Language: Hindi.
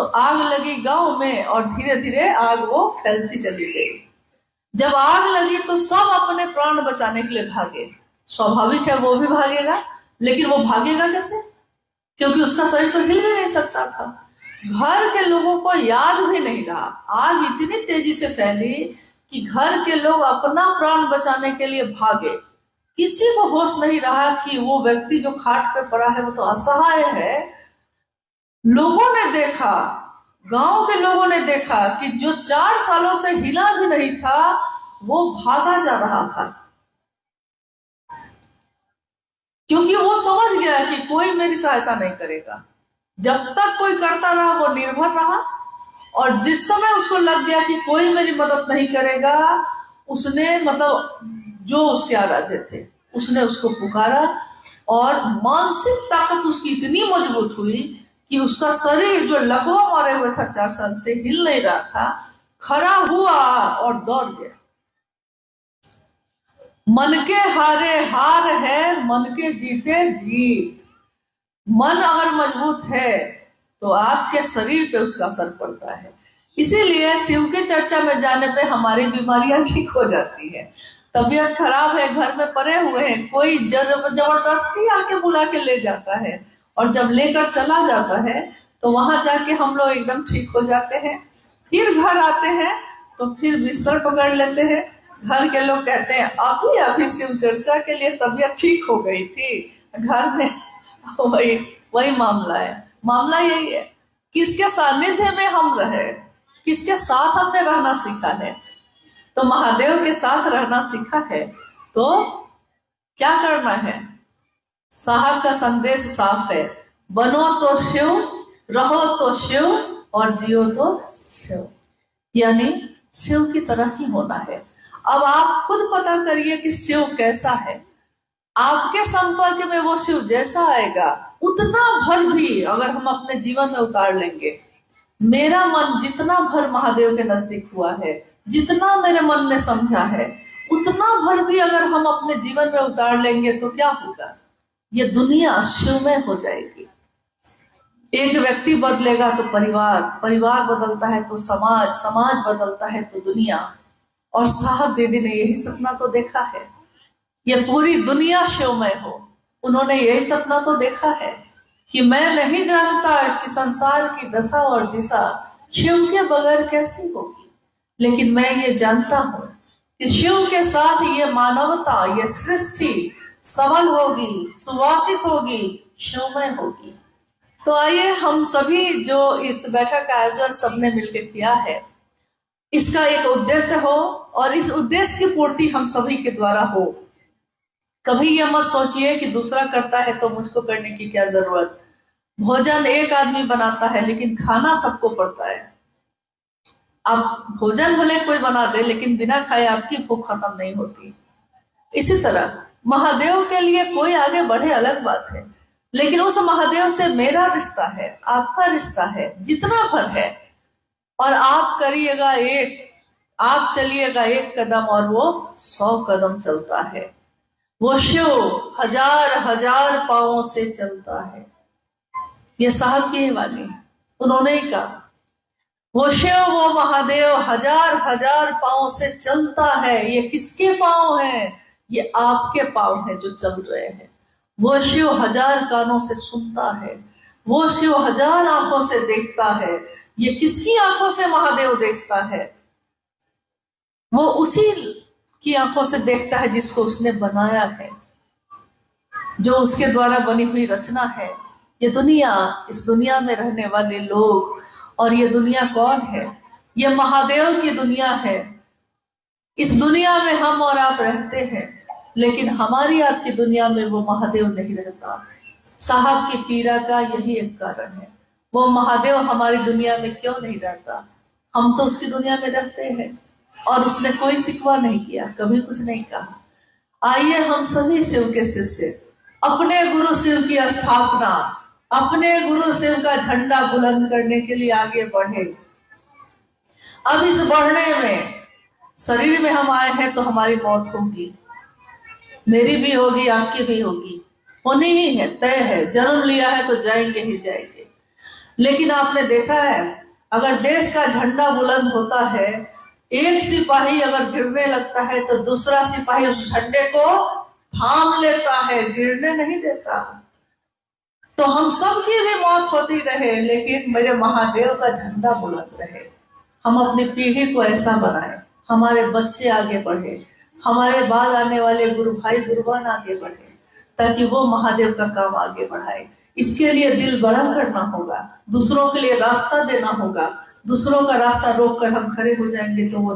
आग लगी गांव में और धीरे धीरे आग वो फैलती चली गई। जब आग लगी तो सब अपने प्राण बचाने के लिए भागे। स्वाभाविक है वो भी भागेगा, लेकिन वो भागेगा कैसे, क्योंकि उसका शरीर तो हिल भी नहीं सकता था। घर के लोगों को याद भी नहीं रहा, आग इतनी तेजी से फैली कि घर के लोग अपना प्राण बचाने के लिए भागे। किसी को होश नहीं रहा कि वो व्यक्ति जो खाट पे पड़ा है वो तो असहाय है। लोगों ने देखा, गांव के लोगों ने देखा कि जो 4 सालों से हिला भी नहीं था वो भागा जा रहा था, क्योंकि वो समझ गया कि कोई मेरी सहायता नहीं करेगा। जब तक कोई करता रहा वो निर्भर रहा, और जिस समय उसको लग गया कि कोई मेरी मदद नहीं करेगा, उसने जो उसके आराध्य थे उसने उसको पुकारा, और मानसिक ताकत उसकी इतनी मजबूत हुई कि उसका शरीर जो लकवा मारे हुए था 4 साल से, हिल नहीं रहा था, खड़ा हुआ और दौड़ गया। मन के हारे हार है, मन के जीते जीत। मन अगर मजबूत है तो आपके शरीर पे उसका असर पड़ता है। इसीलिए शिव के चर्चा में जाने पे हमारी बीमारियां ठीक हो जाती है। तबीयत खराब है, घर में पड़े हुए हैं, कोई जबरदस्ती आके बुला के ले जाता है, और जब लेकर चला जाता है तो वहां जाके हम लोग एकदम ठीक हो जाते हैं। फिर घर आते हैं तो फिर बिस्तर पकड़ लेते हैं। घर के लोग कहते हैं अभी अभी शिव चर्चा के लिए तबीयत ठीक हो गई थी, घर में वही मामला है। मामला यही है, किसके सानिध्य में हम रहे, किसके साथ हमने रहना सीखा है। तो महादेव के साथ रहना सीखा है तो क्या करना है। साहब का संदेश साफ है, बनो तो शिव, रहो तो शिव, और जियो तो शिव, यानी शिव की तरह ही होना है। अब आप खुद पता करिए कि शिव कैसा है। आपके संपर्क में वो शिव जैसा आएगा, उतना भर भी अगर हम अपने जीवन में उतार लेंगे, मेरा मन जितना भर महादेव के नजदीक हुआ है, जितना मेरे मन ने समझा है, उतना भर भी अगर हम अपने जीवन में उतार लेंगे तो क्या होगा, ये दुनिया शिवमय हो जाएगी। एक व्यक्ति बदलेगा तो परिवार, परिवार बदलता है तो समाज, समाज बदलता है तो दुनिया। और साहब दीदी ने यही सपना तो देखा है, ये पूरी दुनिया शिवमय हो। उन्होंने यही सपना तो देखा है कि मैं नहीं जानता कि संसार की दशा और दिशा शिव के बगैर कैसी होगी, लेकिन मैं ये जानता हूं कि शिव के साथ ये मानवता, ये सृष्टि सबल होगी, सुवासित होगी, शिवमय होगी। तो आइए हम सभी जो इस बैठक का आयोजन सबने मिलकर किया है, इसका एक उद्देश्य हो, और इस उद्देश्य की पूर्ति हम सभी के द्वारा हो। कभी ये मत सोचिए कि दूसरा करता है तो मुझको करने की क्या जरूरत। भोजन एक आदमी बनाता है लेकिन खाना सबको पड़ता है। अब भोजन भले कोई बना दे, लेकिन बिना खाए आपकी भूख खत्म नहीं होती। इसी तरह महादेव के लिए कोई आगे बढ़े अलग बात है, लेकिन उस महादेव से मेरा रिश्ता है, आपका रिश्ता है, जितना भर है। और आप करिएगा एक, आप चलिएगा 1 कदम और वो 100 कदम चलता है। वो शिव हजार हजार पांवों से चलता है। ये साहब की वाणी, उन्होंने ही कहा, वो शिव, वो महादेव हजार हजार पांवों से चलता है। ये किसके पांव हैं? ये आपके पांव हैं जो चल रहे हैं। वो शिव हजार कानों से सुनता है, वो शिव हजार आंखों से देखता है। ये किसकी आंखों से महादेव देखता है? वो उसी की आंखों से देखता है जिसको उसने बनाया है, जो उसके द्वारा बनी हुई रचना है। ये दुनिया, इस दुनिया में रहने वाले लोग, और ये दुनिया कौन है? ये महादेव की दुनिया है। इस दुनिया में हम और आप रहते हैं, लेकिन हमारी आपकी दुनिया में वो महादेव नहीं रहता। साहब की पीड़ा का यही एक कारण है, वो महादेव हमारी दुनिया में क्यों नहीं रहता। हम तो उसकी दुनिया में रहते हैं, और उसने कोई शिकवा नहीं किया, कभी कुछ नहीं कहा। आइए हम सभी शिव के शिष्य अपने गुरु शिव की स्थापना, अपने गुरु शिव का झंडा बुलंद करने के लिए आगे बढ़े। अब इस बढ़ने में, शरीर में हम आए हैं तो हमारी मौत होगी, मेरी भी होगी, आपकी भी होगी, होनी ही है, तय है। जन्म लिया है तो जाएंगे ही जाएंगे। लेकिन आपने देखा है, अगर देश का झंडा बुलंद होता है, एक सिपाही अगर गिरने लगता है तो दूसरा सिपाही उस झंडे को थाम लेता है, गिरने नहीं देता। तो हम सब की भी मौत होती रहे, लेकिन मेरे महादेव का झंडा बुलंद रहे। हम अपनी पीढ़ी को ऐसा बनाए, हमारे बच्चे आगे बढ़े, हमारे बाद आने वाले गुरु भाई गुरुबान आगे बढ़े, ताकि वो महादेव का काम आगे बढ़ाए। इसके लिए दिल बड़ा करना होगा, दूसरों के लिए रास्ता देना होगा। दूसरों का रास्ता रोक कर हम खड़े हो जाएंगे तो वो